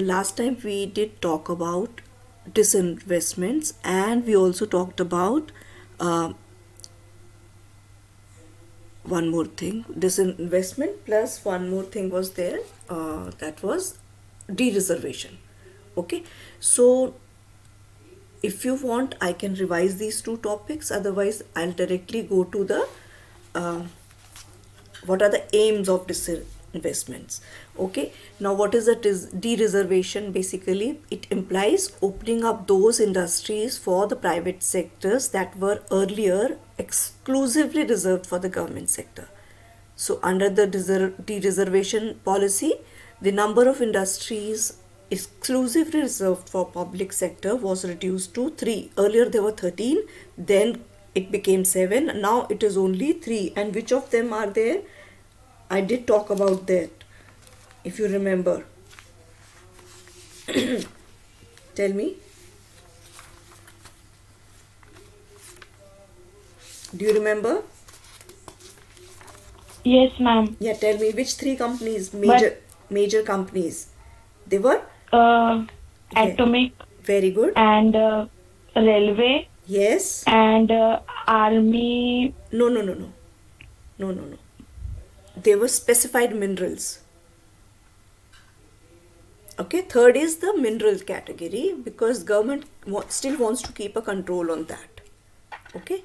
last time we did talk about disinvestments, and we also talked about uh, one more thing, disinvestment plus one more thing was there, that was de-reservation. Okay, so if you want I can revise these two topics, otherwise I'll directly go to the uh, what are the aims of disinvestments. Okay, now what is a de-reservation? Basically it implies opening up those industries for the private sectors that were earlier exclusively reserved for the government sector. So under the de-reservation policy, the number of industries exclusively reserved for public sector was reduced to 3. Earlier there were 13, then it became 7, now it is only 3. And which of them are there? I did talk about that, if you remember. Tell me. Do you remember? Yes, ma'am. Yeah, tell me which 3 companies, But major companies. They were? uh, Yeah. atomic Very good. and railway Yes. and army. No, no, no, no. No, no, no. They were specified minerals. Okay, third is the mineral category, because government still wants to keep a control on that. Okay,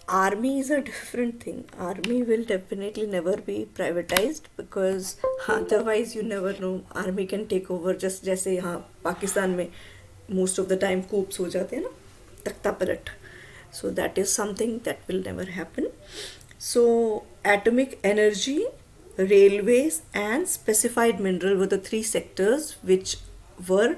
army is a different thing. Army will definitely never be privatized, because otherwise you never know, army can take over. Just जैसे यहाँ पाकिस्तान में most of the time coups हो जाते हैं ना, तख्ता पलट. So that is something that will never happen. So atomic energy, railways and specified mineral were the 3 sectors which were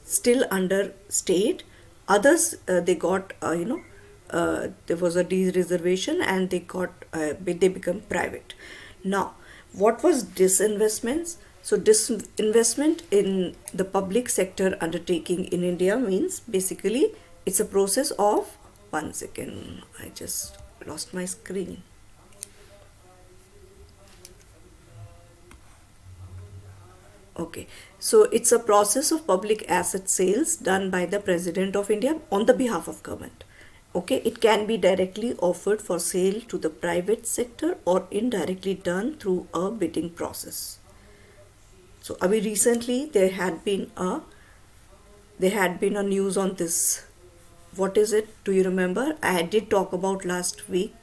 still under state. Others they got there was a de-reservation and they become private. Now what was disinvestments? So disinvestment in the public sector undertaking in India means basically it's a process of, one second, I just lost my screen. Okay, so it's a process of public asset sales done by the President of India on the behalf of government. Okay, it can be directly offered for sale to the private sector or indirectly done through a bidding process. So abhi recently there had been a news on this. What is it? Do you remember? I did talk about last week.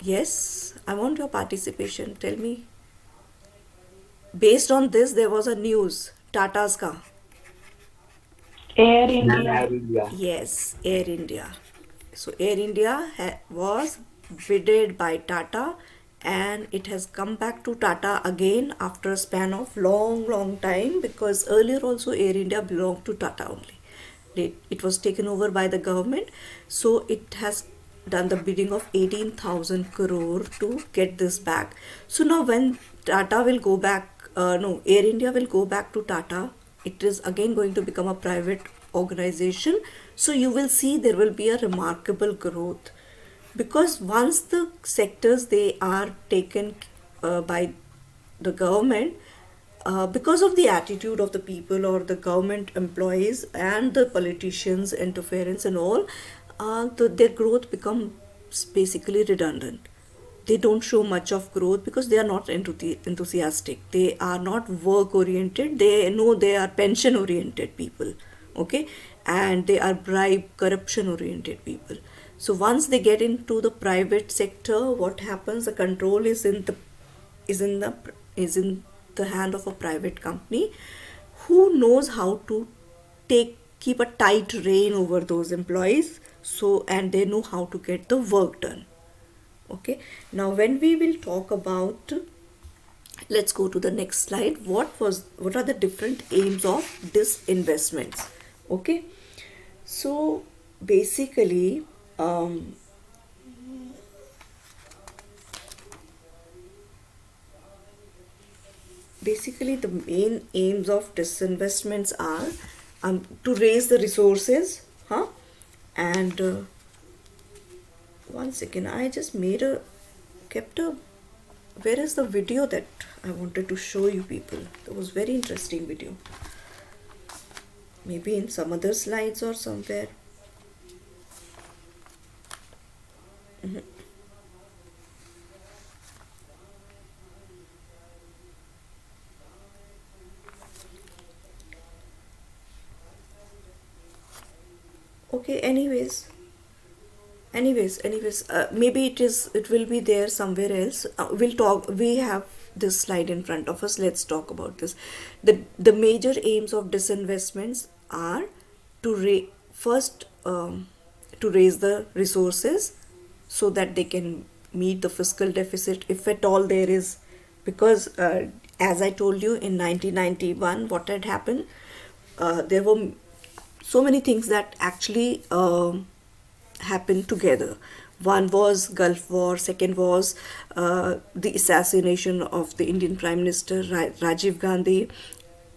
Yes, I want your participation. Tell me. Based on this, there was a news. Tata's ka. Air India. India. Yes, Air India. So Air India was bidded by Tata, and it has come back to Tata again after a span of long time, because earlier also Air India belonged to Tata only. It was taken over by the government, so it has done the bidding of 18,000 crore to get this back. So now when Tata will go back, Air India will go back to Tata, it is again going to become a private organization. So you will see there will be a remarkable growth, because once the sectors they are taken by the government, because of the attitude of the people or the government employees and the politicians interference and all, their growth becomes basically redundant. They don't show much of growth because they are not enthusiastic, they are not work oriented, they know they are pension oriented people. Okay, and they are bribe corruption oriented people. So once they get into the private sector, what happens? The control is in the hand of a private company who knows how to keep a tight rein over those employees. So, and they know how to get the work done. Okay, now when we will talk about, let's go to the next slide. What are the different aims of disinvestments? Okay, so basically the main aims of disinvestments are to raise the resources, and one second, I just made a kept a, where is the video that I wanted to show you people? That was very interesting video. Maybe in some other slides or somewhere. Okay, anyways, maybe it will be there somewhere else. We have this slide in front of us. Let's talk about this. The major aims of disinvestments are to first to raise the resources so that they can meet the fiscal deficit, if at all there is, because as I told you, in 1991 what had happened, there were so many things that actually happened together. One was Gulf War, second was the assassination of the Indian Prime Minister Rajiv Gandhi,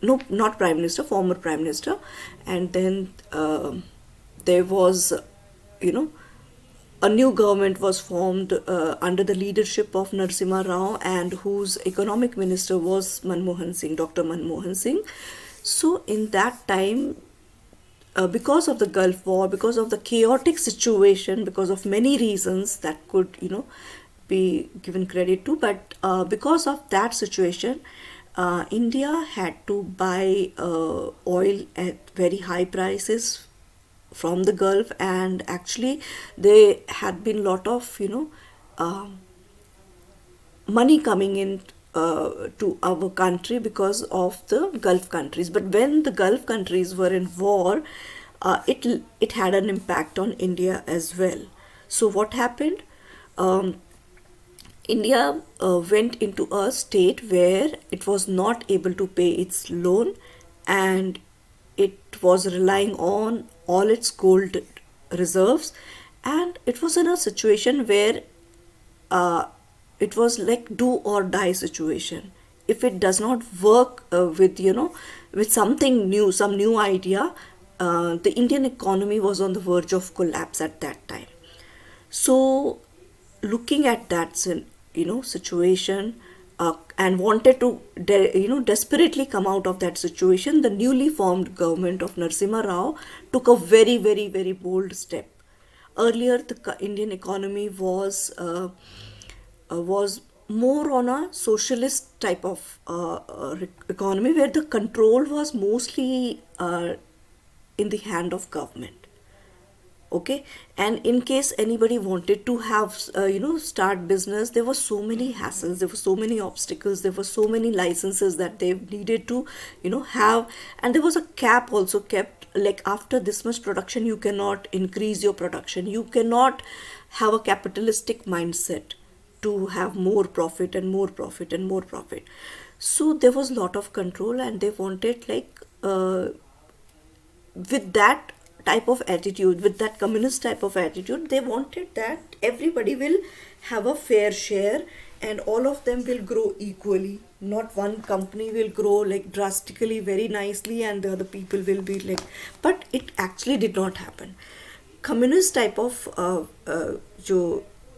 no, not Prime Minister, former Prime Minister, and then there was, a new government was formed under the leadership of Narasimha Rao, and whose economic minister was Dr. Manmohan Singh. So in that time, because of the Gulf War, because of the chaotic situation, because of many reasons that could, be given credit to, but because of that situation, India had to buy oil at very high prices from the Gulf, and actually there had been lot of money coming in to our country because of the Gulf countries. But when the Gulf countries were in war, it had an impact on India as well. So what happened? India went into a state where it was not able to pay its loan, and it was relying on all its gold reserves, and it was in a situation where it was like do or die situation. If it does not work with something new, some new idea, the Indian economy was on the verge of collapse at that time. So looking at that situation, and wanted to desperately come out of that situation, the newly formed government of Narasimha Rao took a very, very, very bold step. Earlier, the Indian economy was more on a socialist type of economy, where the control was mostly in the hand of government. Okay, and in case anybody wanted to have start business, there were so many hassles, there were so many obstacles, there were so many licenses that they needed to have, and there was a cap also kept, like after this much production you cannot increase your production, you cannot have a capitalistic mindset to have more profit and more profit and more profit. So there was a lot of control, and they wanted with that type of attitude, with that communist type of attitude, they wanted that everybody will have a fair share and all of them will grow equally. Not one company will grow like drastically very nicely and the other people will be like, but it actually did not happen. Communist type of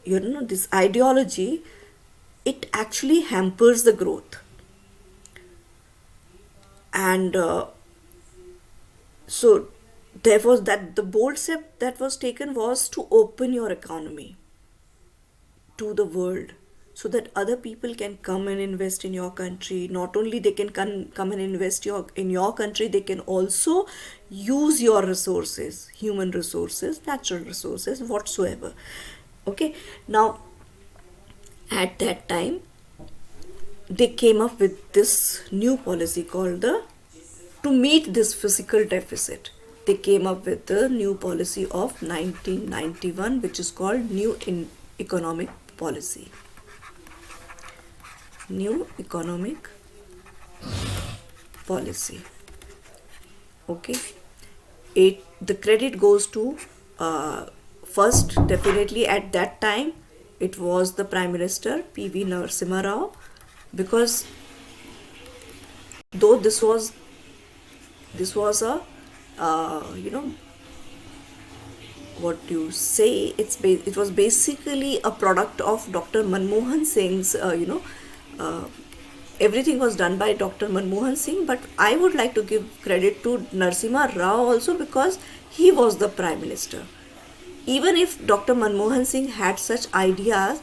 this ideology, it actually hampers the growth. And so there was that the bold step that was taken was to open your economy to the world, so that other people can come and invest in your country. Not only they can come and invest in your country, they can also use your resources, human resources, natural resources, whatsoever. Okay, now at that time they came up with this new policy called to meet this fiscal deficit. They came up with the new policy of 1991, which is called New Economic Policy. New Economic Policy. Okay. The credit goes to first, definitely at that time, it was the Prime Minister P.V. Narasimha Rao, because though this was a what you say, it was basically a product of Dr. Manmohan Singh's, uh, everything was done by Dr. Manmohan Singh, but I would like to give credit to Narasimha Rao also, because he was the prime minister. Even if Dr. Manmohan Singh had such ideas,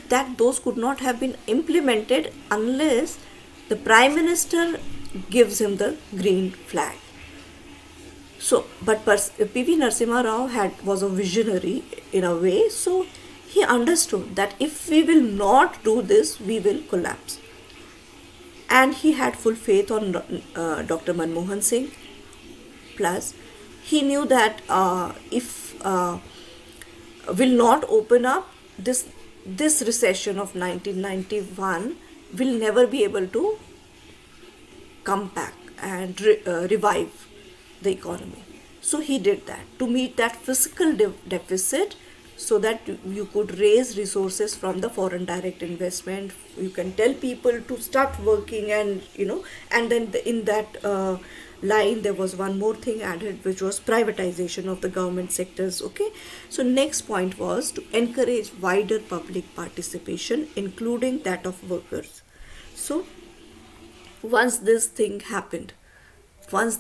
that those could not have been implemented unless the prime minister gives him the green flag. So, but PV Narasimha Rao was a visionary in a way, so he understood that if we will not do this, we will collapse. And he had full faith on Dr. Manmohan Singh. Plus, he knew that if will not open up, this recession of 1991 will never be able to come back and revive the economy. So he did that to meet that fiscal deficit, so that you could raise resources from the foreign direct investment. You can tell people to start working, and and then in that line there was one more thing added, which was privatization of the government sectors. Okay, so next point was to encourage wider public participation, including that of workers. So once this thing happened, once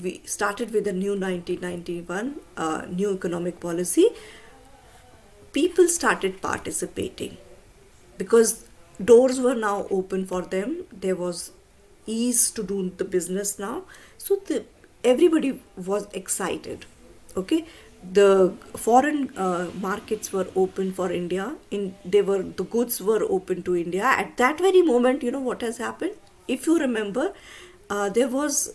we started with the new 1991 new economic policy, people started participating because doors were now open for them. There was ease to do the business now, so everybody was excited. Okay, the foreign markets were open for India. The goods were open to India. At that very moment, you know what has happened? If you remember, there was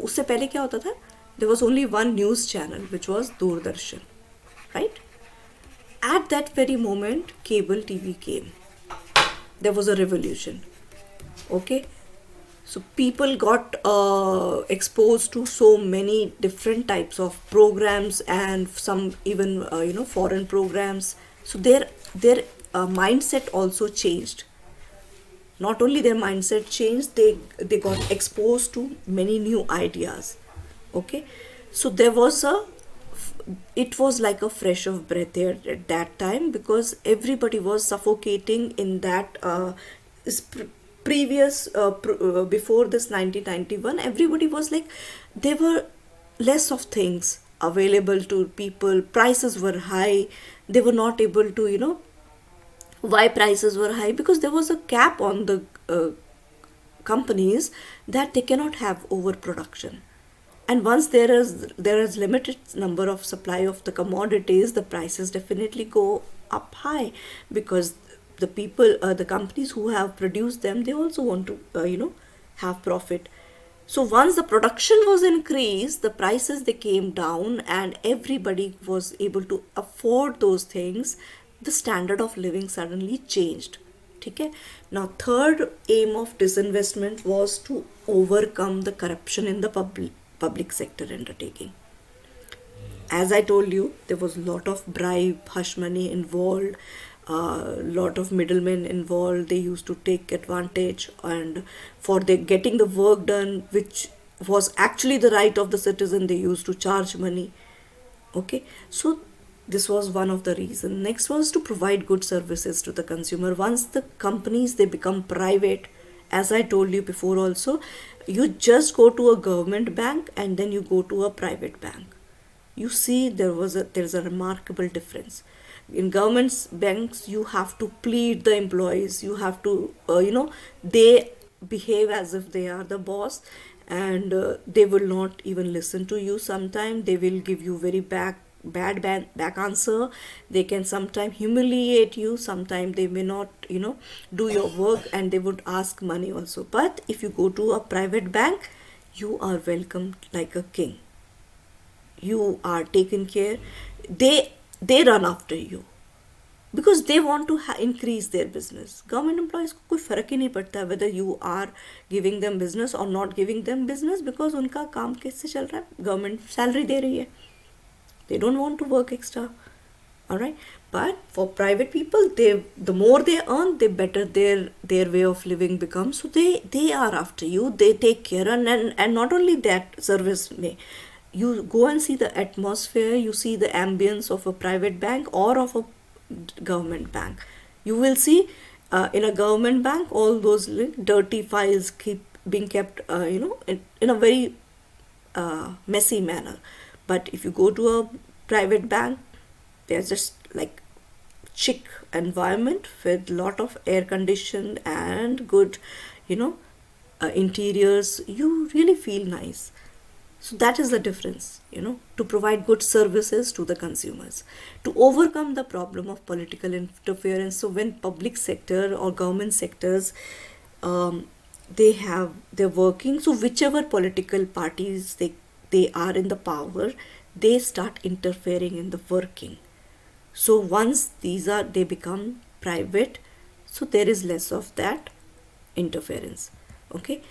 उससे पहले क्या होता था? There was only one news channel, which was Doordarshan, right? At that very moment, cable TV came. There was a revolution. Okay, so people got exposed to so many different types of programs, and some even foreign programs. So their mindset also changed. Not only their mindset changed, they got exposed to many new ideas. Okay, so it was like a fresh of breath there at that time, because everybody was suffocating in that previous before this 1991. Everybody was like, there were less of things available to people, prices were high, they were not able to why prices were high? Because there was a cap on the companies, that they cannot have overproduction. And once there is limited number of supply of the commodities, the prices definitely go up high, because the companies who have produced them, they also want to have profit. So once the production was increased, the prices, they came down, and everybody was able to afford those things. The standard of living suddenly changed. Okay? Now, third aim of disinvestment was to overcome the corruption in the public sector undertaking. As I told you, there was a lot of bribe, hush money involved, a lot of middlemen involved. They used to take advantage, and for getting the work done, which was actually the right of the citizen, they used to charge money. Okay, so this was one of the reasons. Next was to provide good services to the consumer. Once the companies, they become private, as I told you before also, you just go to a government bank and then you go to a private bank. You see, there's a remarkable difference. In government banks, you have to plead the employees. You have to, they behave as if they are the boss, and they will not even listen to you. Sometimes they will give you very bad answer. They can sometimes humiliate you. Sometimes they may not do your work, and they would ask money also. But if you go to a private bank, you are welcomed like a king. You are taken care. They run after you, because they want to increase their business. Government employees को कोई फर्क ही नहीं पड़ता whether you are giving them business or not giving them business, because उनका काम कैसे चल रहा है, government salary दे रही है. They don't want to work extra. All right, but for private people, the more they earn, the better their way of living becomes. So they are after you, they take care. And not only that, service may, you go and see the atmosphere, you see the ambience of a private bank or of a government bank. You will see, in a government bank, all those dirty files keep being kept, in a very messy manner. But if you go to a private bank, there's just like chic environment with lot of air conditioned and good, you know interiors. You really feel nice. So that is the difference, to provide good services to the consumers, to overcome the problem of political interference. So when public sector or government sectors, they're working, so whichever political parties they are in the power, they start interfering in the working. So once they become private, so there is less of that interference. Okay.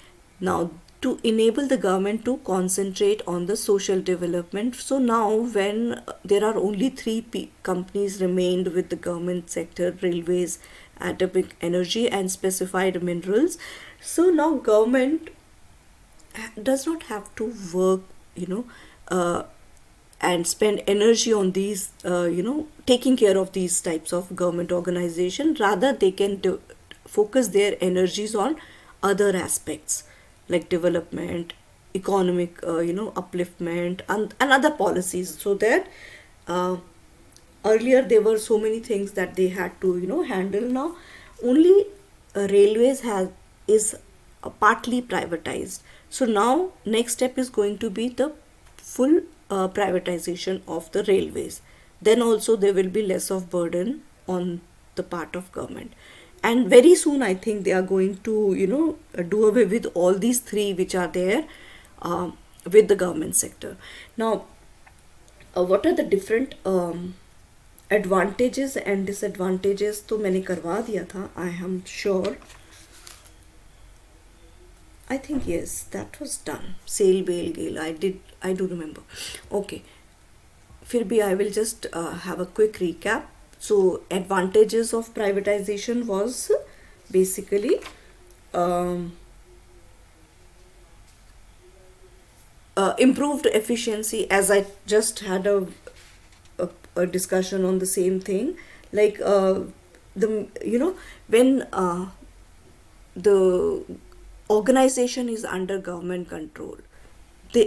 Now, to enable the government to concentrate on the social development, so now when there are only three companies remained with the government sector: railways, atomic energy, and specified minerals. So now government does not have to work, and spend energy on these, taking care of these types of government organization. Rather, they can focus their energies on other aspects like development, economic, upliftment, and other policies. So that, earlier there were so many things that they had to, handle. Now only railways is partly privatized. So now next step is going to be the full privatization of the railways. Then also there will be less of burden on the part of government. And very soon I think they are going to, do away with all these three which are there, with the government sector. Now, what are the different advantages and disadvantages? तो मैंने करवा दिया था, I am sure. I think yes, that was done. Sale, bail, gale. I do remember. Okay. फिर भी I will just have a quick recap. So advantages of privatization was basically, improved efficiency, as I just had a discussion on the same thing. Like, when the organization is under government control,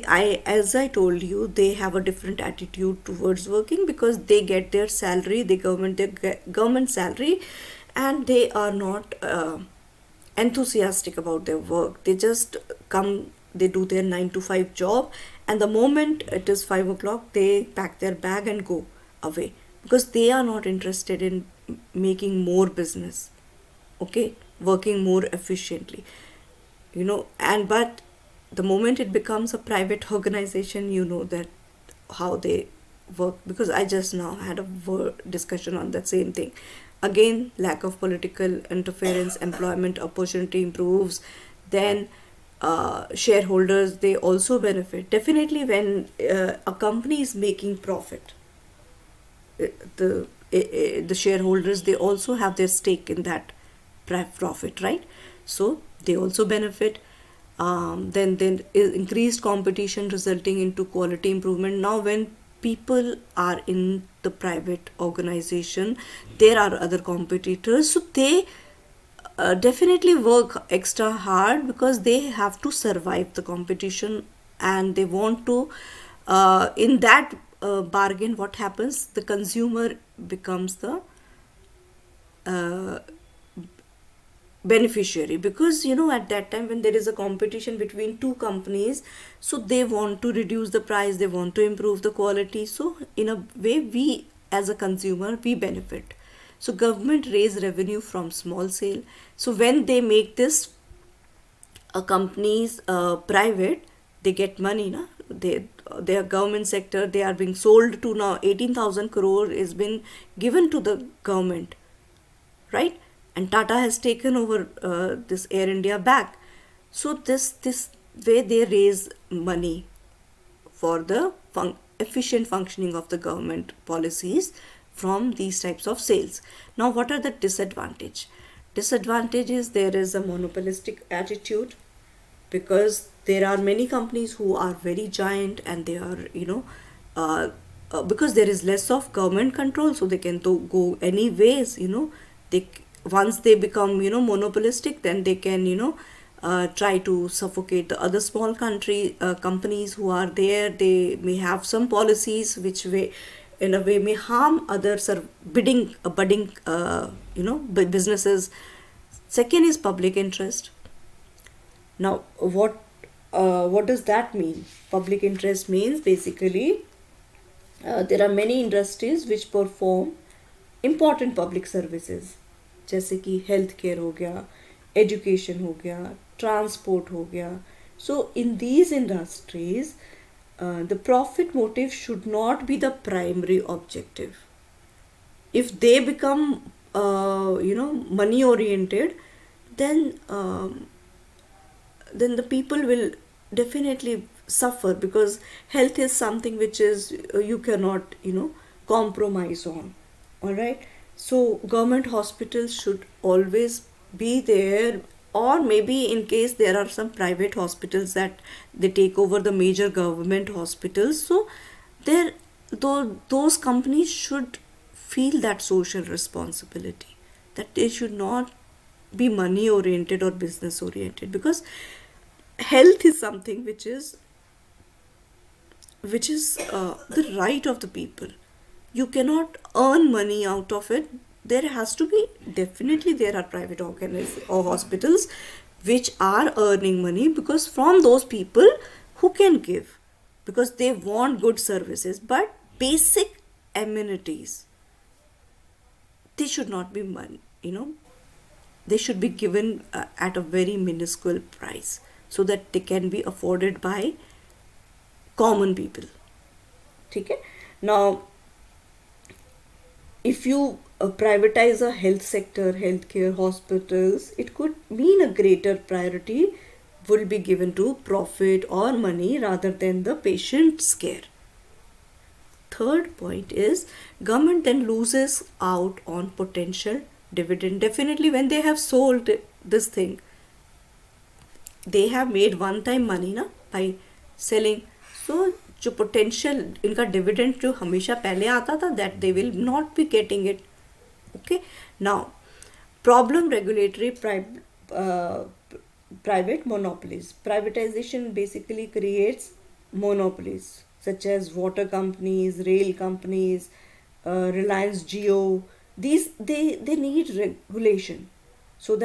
as I told you, they have a different attitude towards working, because they get their salary, their government salary, and they are not enthusiastic about their work. They just come, they do their 9 to 5 job, and the moment it is 5 o'clock, they pack their bag and go away, because they are not interested in making more business, okay, working more efficiently, and but the moment it becomes a private organization, that how they work. Because I just now had a discussion on that same thing. Again, lack of political interference, employment opportunity improves. Then, shareholders, they also benefit. Definitely, when a company is making profit, the shareholders, they also have their stake in that profit, right? So they also benefit. Then increased competition resulting into quality improvement. Now when people are in the private organization, there are other competitors, so they definitely work extra hard, because they have to survive the competition, and they want to, in that bargain, what happens, the consumer becomes the beneficiary, because at that time when there is a competition between two companies, so they want to reduce the price, they want to improve the quality. So in a way, we as a consumer, we benefit. So government raise revenue from small sale. So when they make this companies private, they get money, na? They are government sector, they are being sold to. Now 18,000 crore is been given to the government, right? And Tata has taken over this Air India back. So this way they raise money for the efficient functioning of the government policies from these types of sales. Now, what are the disadvantage? Disadvantage is there is a monopolistic attitude, because there are many companies who are very giant, and they are, because there is less of government control, so they can go any ways. They, once they become, monopolistic, then they can, try to suffocate the other small companies who are there. They may have some policies which way, in a way, may harm others or budding businesses. Second is public interest. Now, what does that mean? Public interest means basically there are many industries which perform important public services, जैसे कि health care हो गया, education हो गया, transport हो गया. So in these industries, the profit motive should not be the primary objective. If they become money oriented, then the people will definitely suffer, because health is something which is you cannot compromise on. All right, so government hospitals should always be there, or maybe in case there are some private hospitals that they take over the major government hospitals, so there, those companies should feel that social responsibility, that they should not be money oriented or business oriented, because health is something which is the right of the people. You cannot earn money out of it. There has to be, definitely there are private or hospitals which are earning money, because from those people who can give, because they want good services, but basic amenities, they should not be money, they should be given at a very minuscule price, so that they can be afforded by common people. Okay? Now, if you privatize a health sector, healthcare, hospitals, it could mean a greater priority will be given to profit or money rather than the patient's care. Third point is, government then loses out on potential dividend. Definitely, when they have sold this thing, they have made one time money ना by selling. So जो potential इनका dividend जो हमेशा पहले आता था, that they will not be getting it. Okay. Now, problem regulatory private monopolies. Privatization basically creates monopolies such as water companies, rail companies, Reliance Jio. These they need regulation, so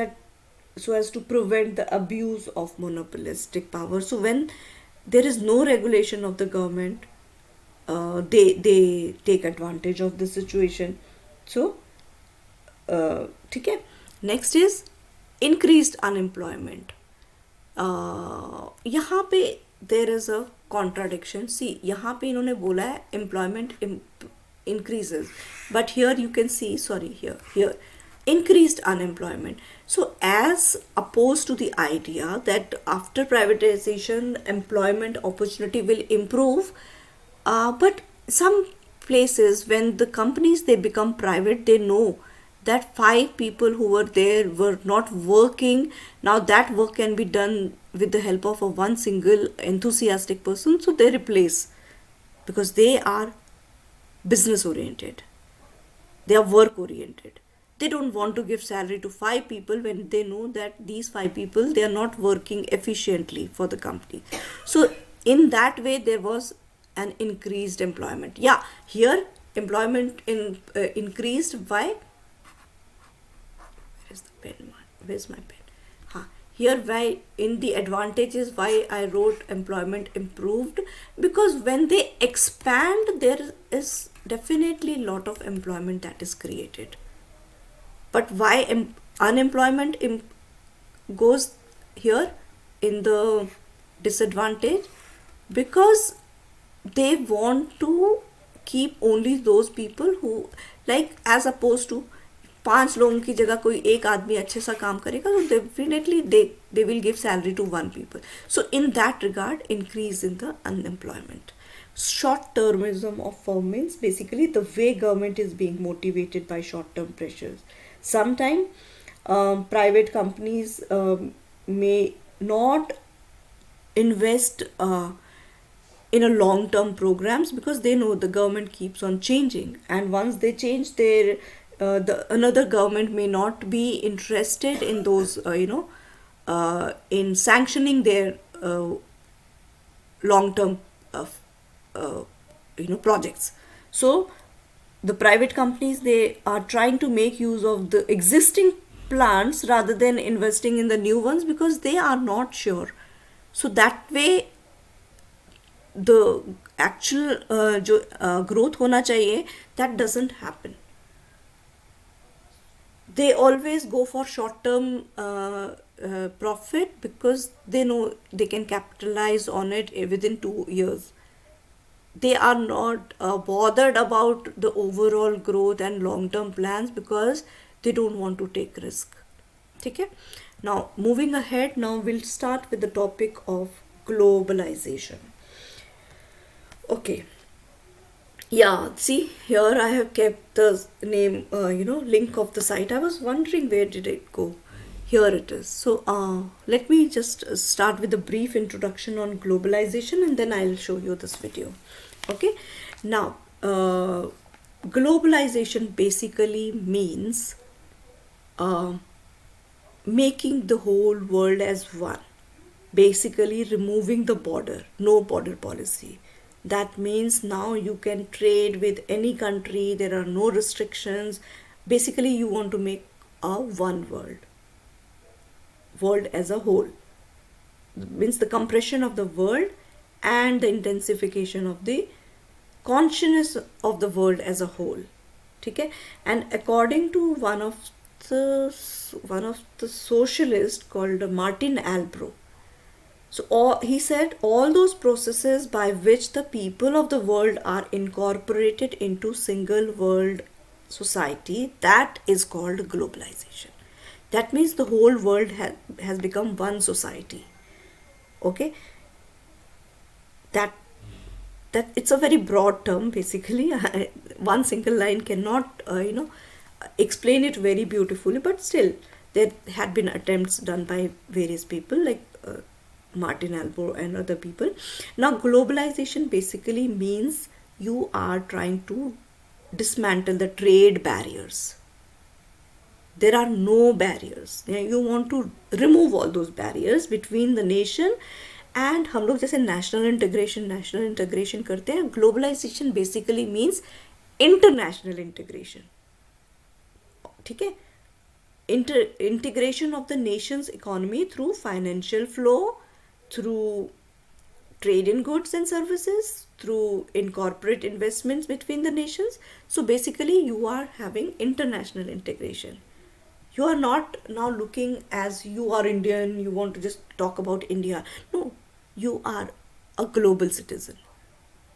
as to prevent the abuse of monopolistic power. So when there is no regulation of the government, they take advantage of the situation. So ठीक है. Next is increased unemployment. यहाँ पे there is a contradiction. See, यहाँ पे इन्होंने बोला है employment increases, but here you can see, here increased unemployment. So as opposed to the idea that after privatization employment opportunity will improve, but some places when the companies they become private, they know that 5 people who were there were not working. Now that work can be done with the help of one single enthusiastic person, so they replace, because they are business oriented, they are work oriented. They don't want to give salary to 5 people when they know that these 5 people, they are not working efficiently for the company. So in that way there was an increased employment. Yeah, here employment increased by, where's my pen? Here why in the advantages why I wrote employment improved, because when they expand there is definitely a lot of employment that is created. But why unemployment goes here in the disadvantage? Because they want to keep only those people who, like, as opposed to 5 लोगों की जगह कोई एक आदमी अच्छे सा काम करेगा, तो definitely they will give salary to 1 people. So in that regard, increase in the unemployment. Short-termism of firm means basically the way government is being motivated by short-term pressures. Sometimes private companies may not invest in a long term programs because they know the government keeps on changing, and once they change their the another government may not be interested in those in sanctioning their long term uh, uh, projects. So the private companies, they are trying to make use of the existing plants rather than investing in the new ones because they are not sure. So that way the actual जो growth होना चाहिए, that doesn't happen. They always go for short term profit because they know they can capitalize on it within 2 years. They are not bothered about the overall growth and long term plans because they don't want to take risk. Okay? Now moving ahead, now we'll start with the topic of globalization. Okay, yeah, see here I have kept the name, link of the site. I was wondering where did it go. Here it is. So let me just start with a brief introduction on globalization and then I'll show you this video. Okay, now globalization basically means making the whole world as one, basically removing the border, no border policy. That means now you can trade with any country, there are no restrictions. Basically you want to make a one world as a whole. Means the compression of the world and the intensification of the consciousness of the world as a whole. Okay? And according to one of the socialists called Martin Albro, so he said all those processes by which the people of the world are incorporated into single world society, that is called globalization. That means the whole world has become one society. Okay, that it's a very broad term basically. One single line cannot explain it very beautifully, but still there had been attempts done by various people like Martin Albro and other people. Now globalization basically means you are trying to dismantle the trade barriers. There are no barriers. You want to remove all those barriers between the nation, and हम लोग जैसे national integration करते हैं. Globalization basically means international integration. ठीक है? Integration of the nation's economy through financial flow, through trade in goods and services, through incorporate investments between the nations. So basically you are having international integration. You are not now looking as you are Indian, you want to just talk about India. No, you are a global citizen.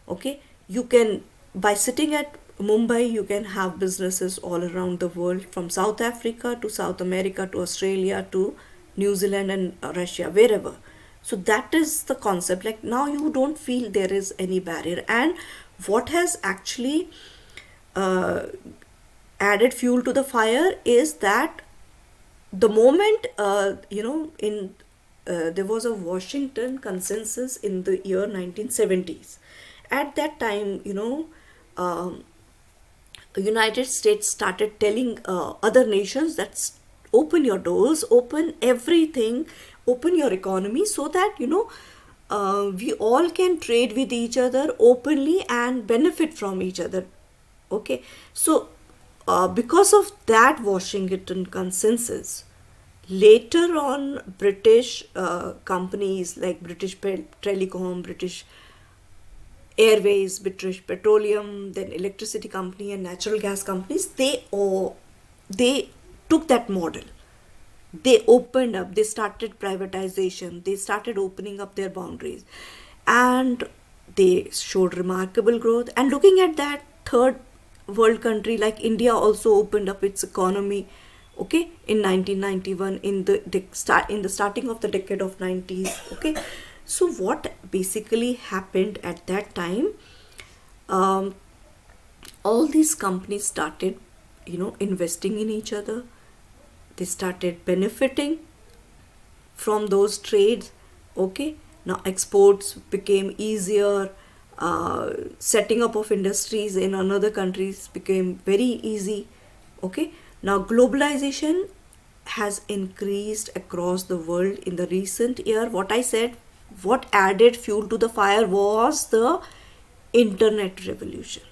Okay, you can, by sitting at Mumbai, you can have businesses all around the world, from South Africa to South America to Australia to New Zealand and Russia, wherever. So that is the concept. Like now you don't feel there is any barrier. And what has actually added fuel to the fire is that the moment there was a Washington consensus in the year 1970s. At that time, United States started telling other nations that open your doors, open everything, open your economy, so that we all can trade with each other openly and benefit from each other. Okay, so because of that Washington consensus, later on British companies like British Telecom, British Airways, British Petroleum, then electricity company and natural gas companies, they took that model. They opened up, they started privatization, they started opening up their boundaries, and they showed remarkable growth. And looking at that, third world country like India also opened up its economy, okay, in 1991, in the starting of the decade of 90s. Okay, so what basically happened at that time um, all these companies started, investing in each other. They started benefiting from those trades. Okay, now exports became easier. Setting up of industries in another countries became very easy. Okay, now globalization has increased across the world in the recent year. What I said, what added fuel to the fire was the internet revolution.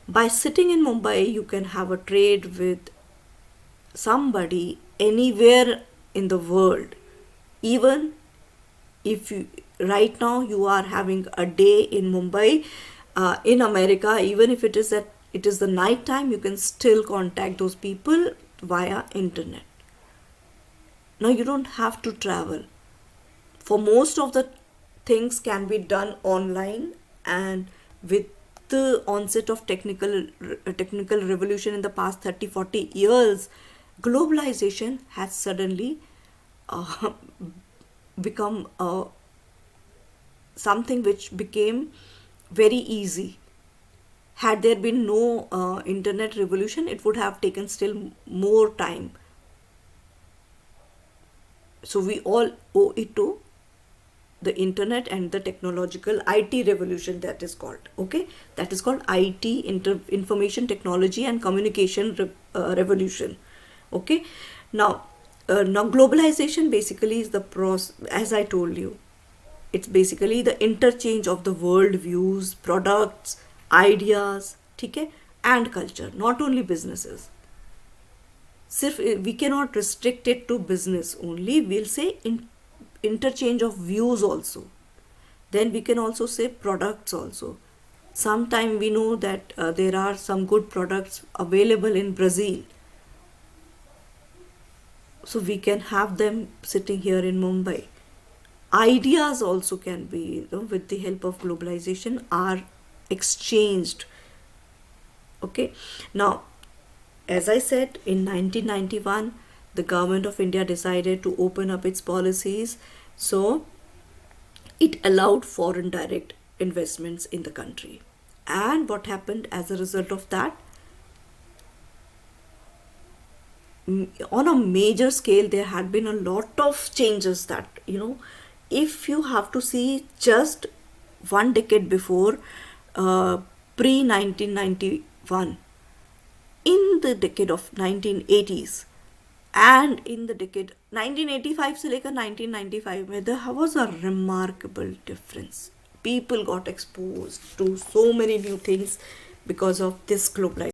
By sitting in Mumbai, you can have a trade with somebody anywhere in the world. Even if you right now you are having a day in Mumbai, in America, even if it is the night time, you can still contact those people via internet. Now you don't have to travel. For most of the things can be done online, and with the onset of technical revolution in the past 30 40 years, globalization has suddenly uh, become something which became very easy. Had there been no internet revolution, it would have taken still more time. So we all owe it to the internet and the technological IT revolution, that is called. Okay, that is called IT, information technology and communication revolution. Okay, now globalization basically is the process, as I told you. It's basically the interchange of the world views, products, ideas, ठीक है, and culture, not only businesses. सिर्फ we cannot restrict it to business only. We'll say interchange of views also. Then we can also say products also. Sometime we know that there are some good products available in Brazil, so we can have them sitting here in Mumbai. Ideas also can be, with the help of globalization, are exchanged. Okay, now as I said, in 1991 the government of India decided to open up its policies, so it allowed foreign direct investments in the country. And what happened as a result of that? On a major scale, there had been a lot of changes that, if you have to see just one decade before, pre 1991, in the decade of 1980s, and in the decade 1985 से लेकर 1995 में, there was a remarkable difference. People got exposed to so many new things because of this globalization.